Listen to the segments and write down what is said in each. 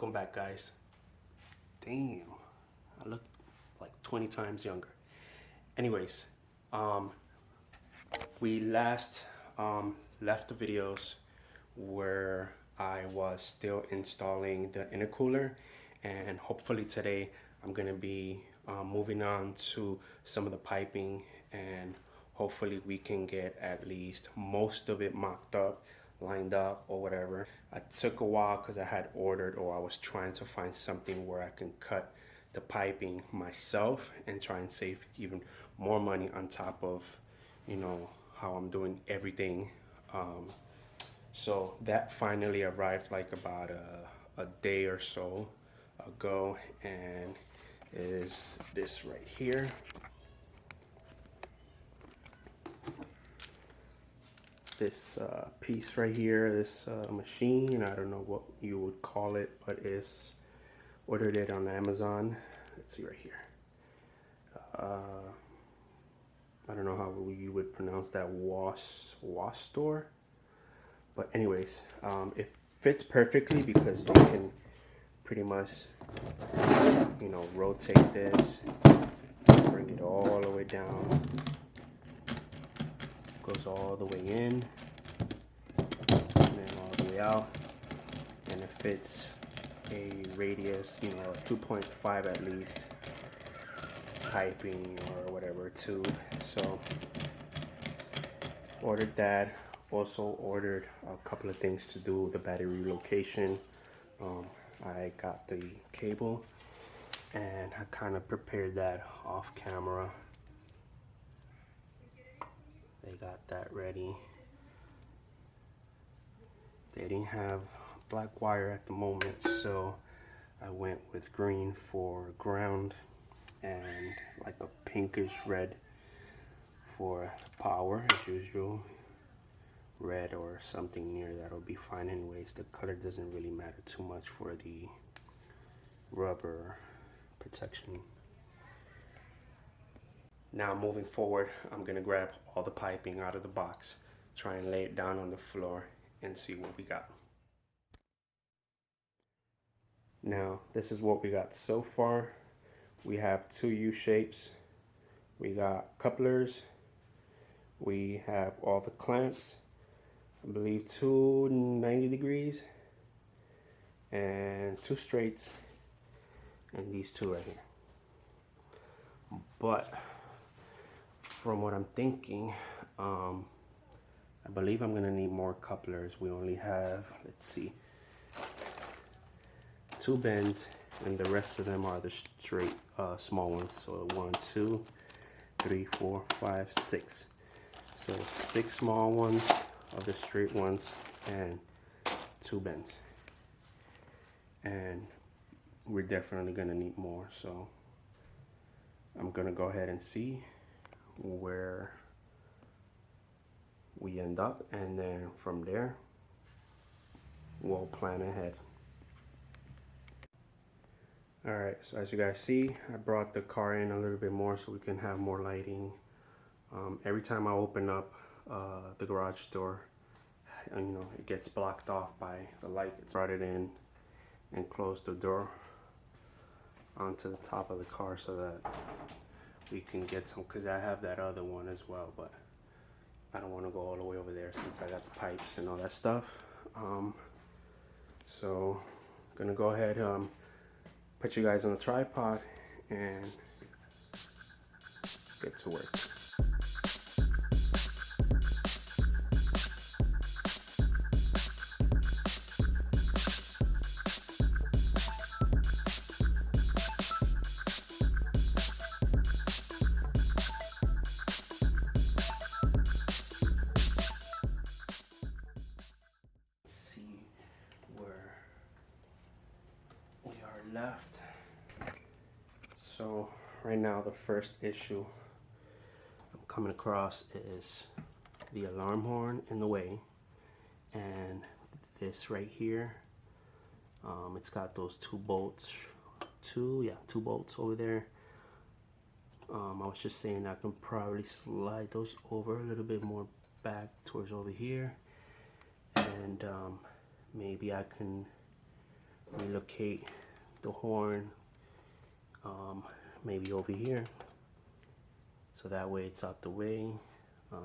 Welcome back, guys. Damn, I look like 20 times younger. Anyways, we last left the videos where I was still installing the intercooler, and hopefully today I'm gonna be moving on to some of the piping, and hopefully we can get at least most of it mocked up, lined up, or whatever. It took a while because I had ordered, or I was trying to find something where I can cut the piping myself and try and save even more money on top of, you know, how I'm doing everything. So that finally arrived like about a day or so ago, and is this right here. This piece right here, this machine, I don't know what you would call it, but it's ordered it on Amazon. Let's see right here. I don't know how you would pronounce that, Wastor. But anyways, it fits perfectly because you can pretty much, you know, rotate this, bring it all the way down, goes all the way in, and then all the way out, and it fits a radius, you know, 2.5 at least, piping or whatever tube. So ordered that. Also ordered a couple of things to do with the battery relocation. I got the cable, and I kind of prepared that off camera. They got that ready. They didn't have black wire at the moment, so I went with green for ground and like a pinkish red for power as usual. Red or something near that'll be fine anyways. The color doesn't really matter too much for the rubber protection. Now moving forward, I'm gonna grab all the piping out of the box, try and lay it down on the floor and see what we got. Now this is what we got so far. We have two U shapes, we got couplers, we have all the clamps, I believe 2 90 degrees, and 2 straights, and these two right here. But from what I'm thinking, I believe I'm gonna need more couplers. We only have, let's see, 2 bends, and the rest of them are the straight small ones. So 1 2 3 4 5 6. So 6 small ones of the straight ones and 2 bends, and we're definitely gonna need more. So I'm gonna go ahead and see where we end up, and then from there we'll plan ahead. All right, so as you guys see, I brought the car in a little bit more so we can have more lighting. Every time I open up the garage door, and you know, it gets blocked off by the light. It's brought it in and closed the door onto the top of the car so that we can get some, because I have that other one as well, but I don't want to go all the way over there since I got the pipes and all that stuff. So I'm gonna go ahead, put you guys on a tripod and get to work. Left. So right now the first issue I'm coming across is the alarm horn in the way, and this right here, it's got those 2 bolts, 2 bolts over there. I was just saying I can probably slide those over a little bit more back towards over here, and maybe I can relocate the horn maybe over here, so that way it's out the way. I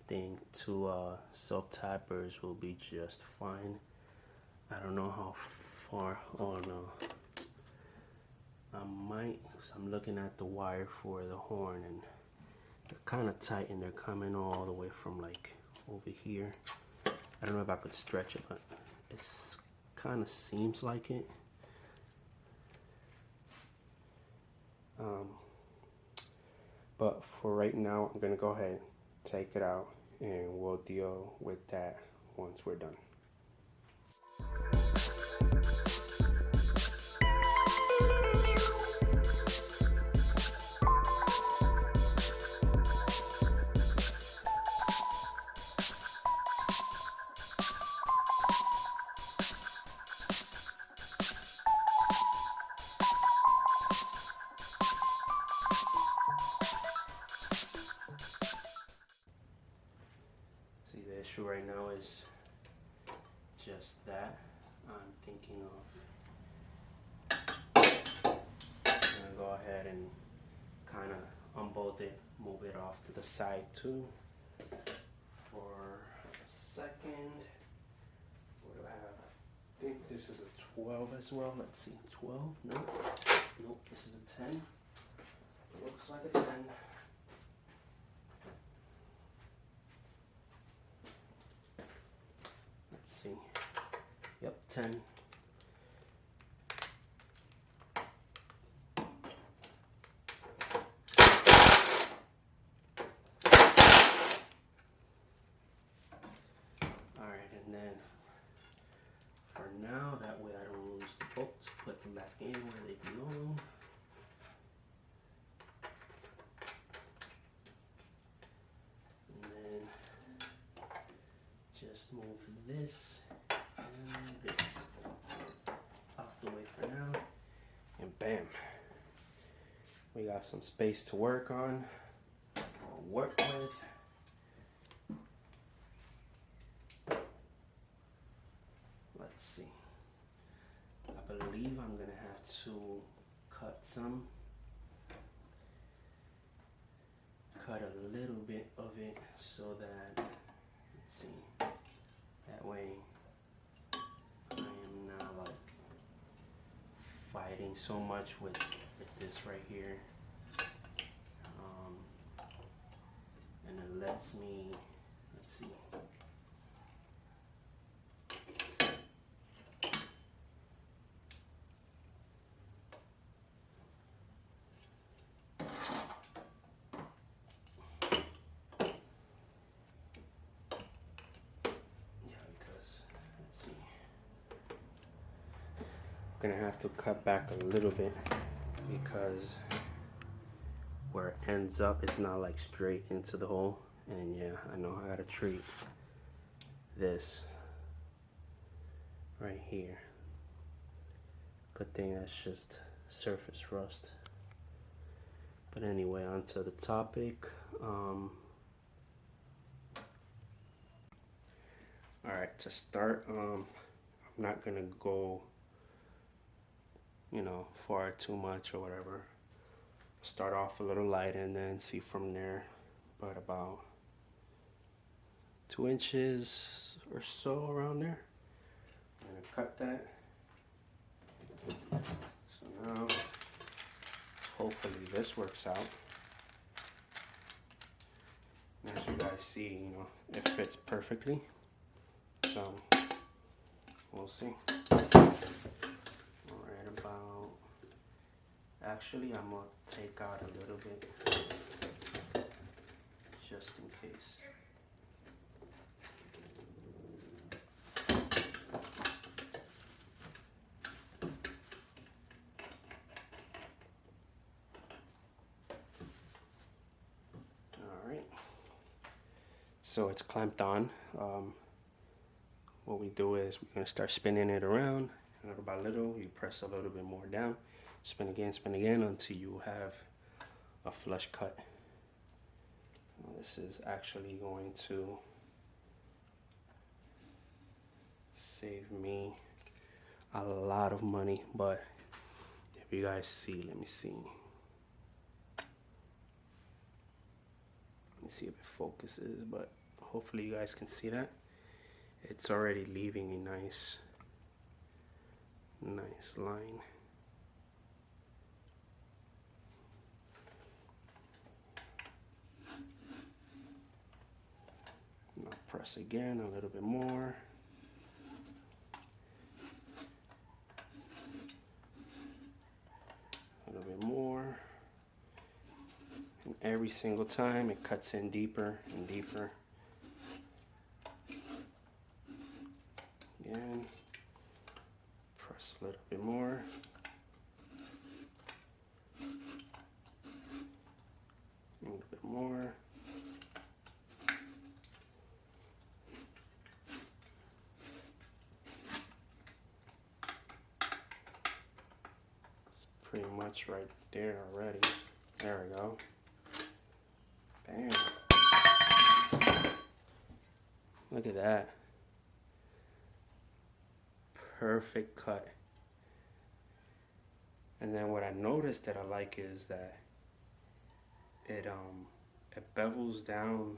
think 2 self-tappers will be just fine. I don't know how far. Oh no, I might, because I'm looking at the wire for the horn and they're kind of tight and they're coming all the way from like over here. I don't know if I could stretch it, but it kind of seems like it. But for right now, I'm gonna go ahead, take it out, and we'll deal with that once we're done. See, the issue right now is just that. I'm thinking of, I'm gonna go ahead and kind of unbolt it, move it off to the side too for a second. What do I have? I think this is a 12 as well. Let's see, 12? Nope. Nope, this is a 10. Looks like a 10. Let's see. Yep, 10. Alright, and then for now, that way I don't lose the bolts, put them back in where they belong. And then just move this and this out the way for now. And bam, we got some space to work on, or work with. Let's see. I believe I'm gonna have to cut a little bit of it so that, let's see, that way I am not like fighting so much with this right here. And it lets me, let's see. Gonna have to cut back a little bit because where it ends up it's not like straight into the hole, and yeah, I know I gotta treat this right here. Good thing that's just surface rust. But anyway, onto the topic. Alright, to start, I'm not gonna go, you know, far too much or whatever. Start off a little light and then see from there. But about 2 inches or so around there. I'm gonna cut that. So now, hopefully this works out. And as you guys see, you know, it fits perfectly. So we'll see. About, actually I'm gonna take out a little bit just in case. Alright, so it's clamped on. What we do is we're gonna start spinning it around. Little by little, you press a little bit more down, spin again until you have a flush cut. This is actually going to saved me a lot of money. But if you guys see, let me see if it focuses, but hopefully you guys can see that it's already leaving a nice line. Now press again a little bit more. A little bit more. And every single time it cuts in deeper and deeper. Again, press a little bit more. A little bit more. It's pretty much right there already. There we go. Bam. Look at that. Perfect cut. And then what I noticed that I like is that it bevels down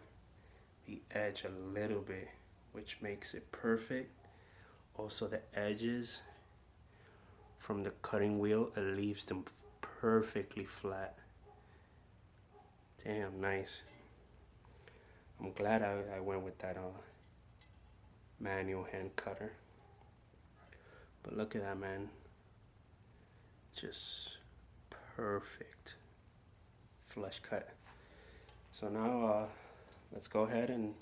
the edge a little bit, which makes it perfect. Also the edges from the cutting wheel, it leaves them perfectly flat. Damn, nice. I'm glad I went with that manual hand cutter. But look at that, man. Just perfect flush cut. So now let's go ahead and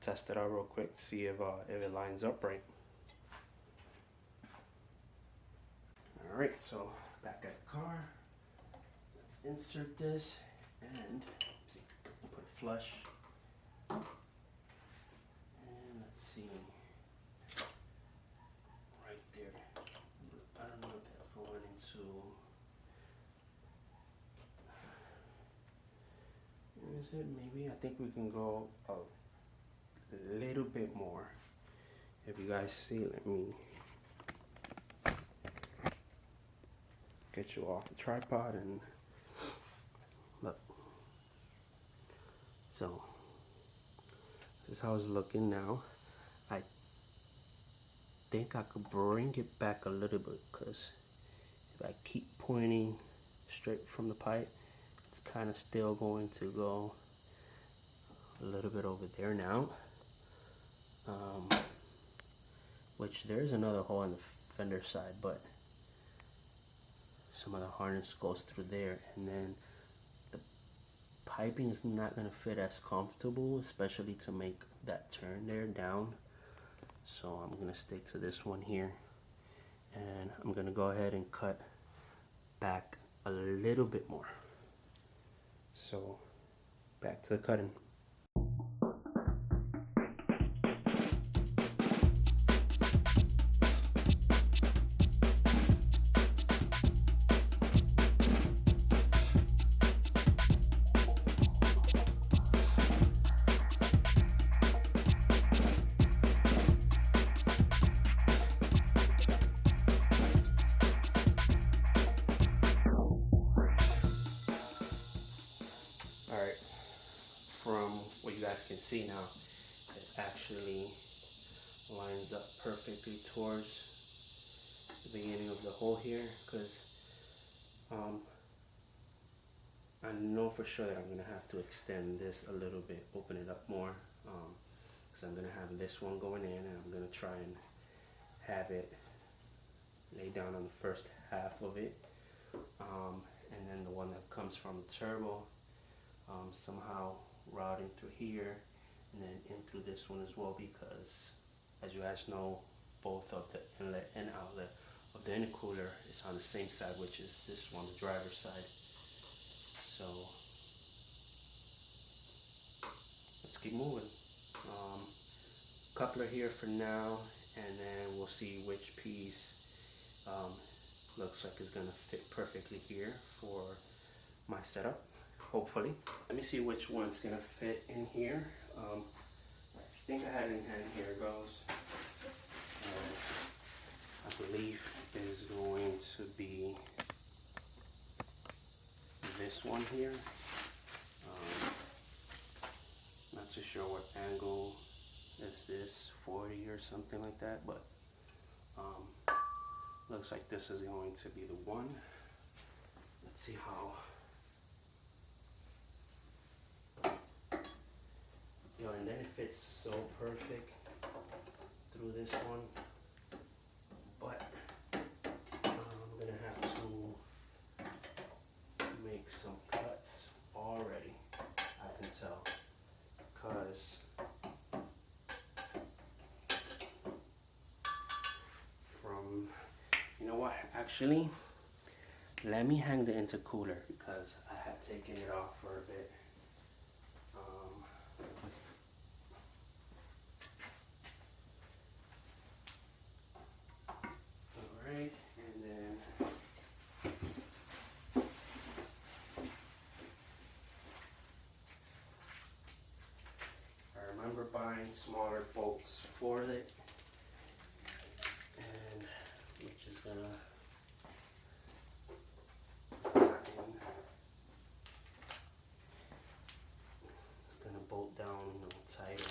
test it out real quick, see if it lines up right. All right, so back at the car. Let's insert this and see, put it flush. And let's see. Right there. I don't know if that's going into. Is it maybe? I think we can go a little bit more. If you guys see, let me get you off the tripod and look. So this is how it's looking now. I think I could bring it back a little bit, because if I keep pointing straight from the pipe, it's kind of still going to go a little bit over there now. Which there's another hole in the fender side, but some of the harness goes through there, and then the piping is not going to fit as comfortable, especially to make that turn there down. So I'm going to stick to this one here, and I'm going to go ahead and cut back a little bit more. So back to the cutting. Alright, from what you guys can see now, it actually lines up perfectly towards the beginning of the hole here, because I know for sure that I'm going to have to extend this a little bit, open it up more, because I'm going to have this one going in, and I'm going to try and have it lay down on the first half of it, and then the one that comes from the turbo somehow routing through here and then in through this one as well, because as you guys know, both of the inlet and outlet of the intercooler is on the same side, which is this one, the driver's side. So let's keep moving. Coupler here for now, and then we'll see which piece looks like it's gonna fit perfectly here for my setup, hopefully. Let me see which one's gonna fit in here. I think I had it in hand. Here it goes. I believe is going to be this one here. Not too sure what angle is this, 40 or something like that, but looks like this is going to be the one. Let's see how. Yo, and then it fits so perfect through this one, but I'm gonna have to make some cuts already, I can tell, because from, you know what, actually, let me hang the intercooler because I had taken it off for a bit. Alright, and then I remember buying smaller bolts for it, and we're just gonna bolt down, you know, tighter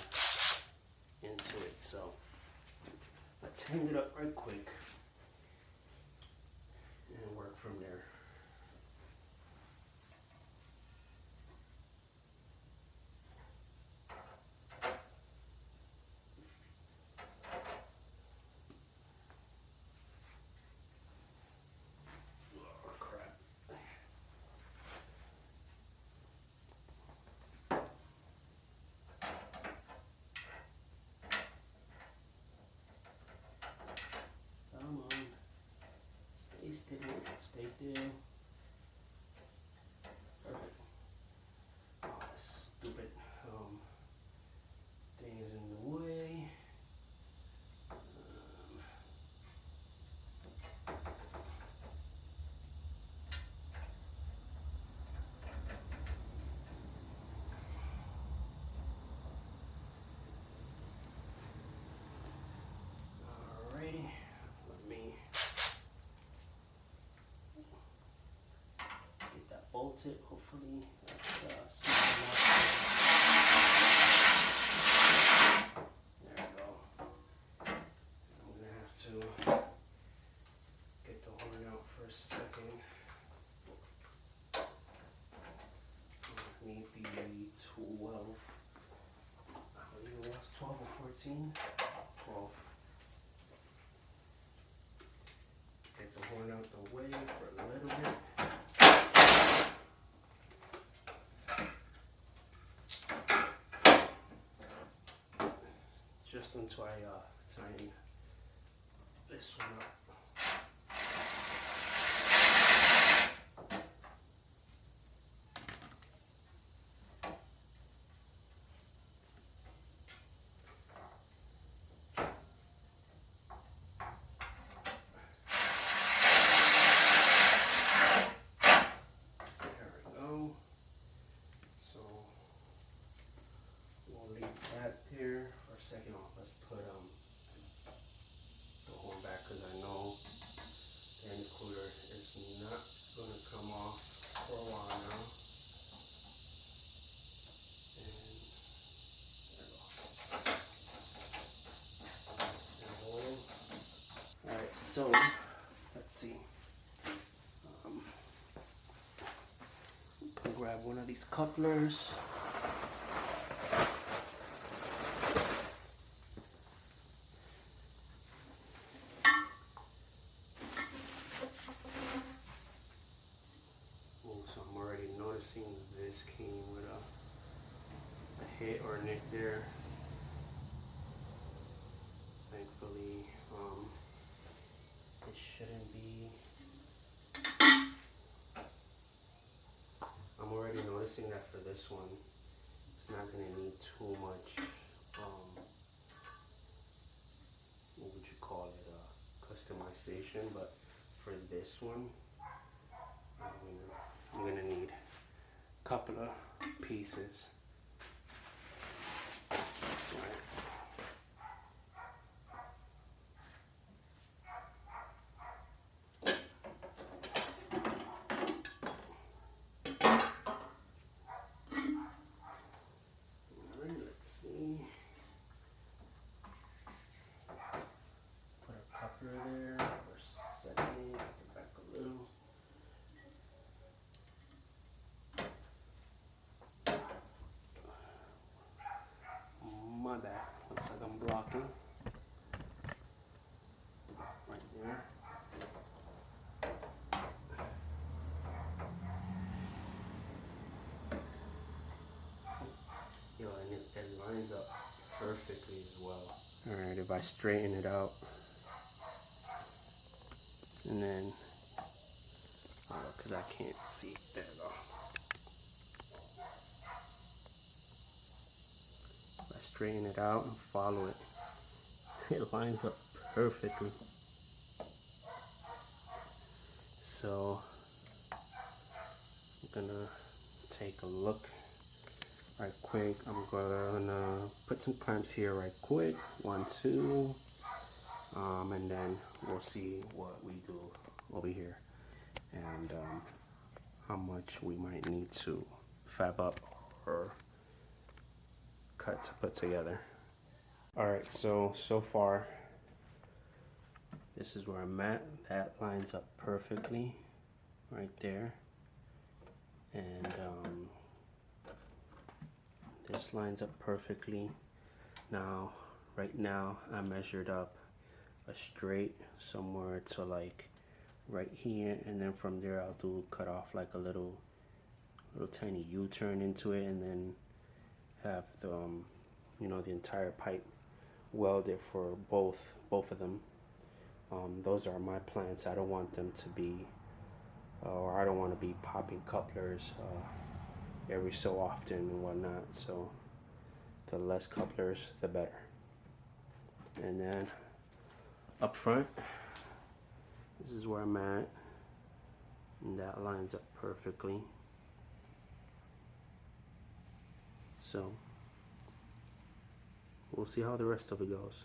into it. So let's hang it up right quick and work from there. Oh crap. Come on. Stay still. Stay still. Perfect. Oh, this stupid thing is in the way. Alrighty. Let me get that bolted. Hopefully that's small enough. There we go. I'm gonna have to get the horn out for a second. I need the 12. I believe it was 12 or 14. 12. Get the horn out the way for a little bit. Just until I tighten this one up. There we go. So we'll leave that there for a second. Let's put the horn back because I know the intercooler is not going to come off for a while now. And there we go. Alright, so let's see. Can grab one of these couplers. So I'm already noticing this came with a hit or nick there. Thankfully, it shouldn't be. I'm already noticing that for this one, it's not going to need too much, what would you call it, customization, but for this one, I'm gonna need a couple of pieces. Right. locking right there. Yo, and it lines up perfectly as well. Alright, if I straighten it out and then, because I can't see it. There we go. If I straighten it out and follow it, it lines up perfectly. So I'm gonna take a look right quick. I'm gonna put some clamps here right quick. 1, 2, and then we'll see what we do over here and how much we might need to fab up or cut to put together. All right, so far this is where I'm at. That lines up perfectly right there, and this lines up perfectly. Now, right now I measured up a straight somewhere to like right here, and then from there I'll do cut off like a little tiny U-turn into it, and then have the you know, the entire pipe welded for both of them. Those are my plans. I don't want them to be or I don't want to be popping couplers every so often and whatnot, so the less couplers the better. And then up front, this is where I'm at, and that lines up perfectly. So we'll see how the rest of it goes.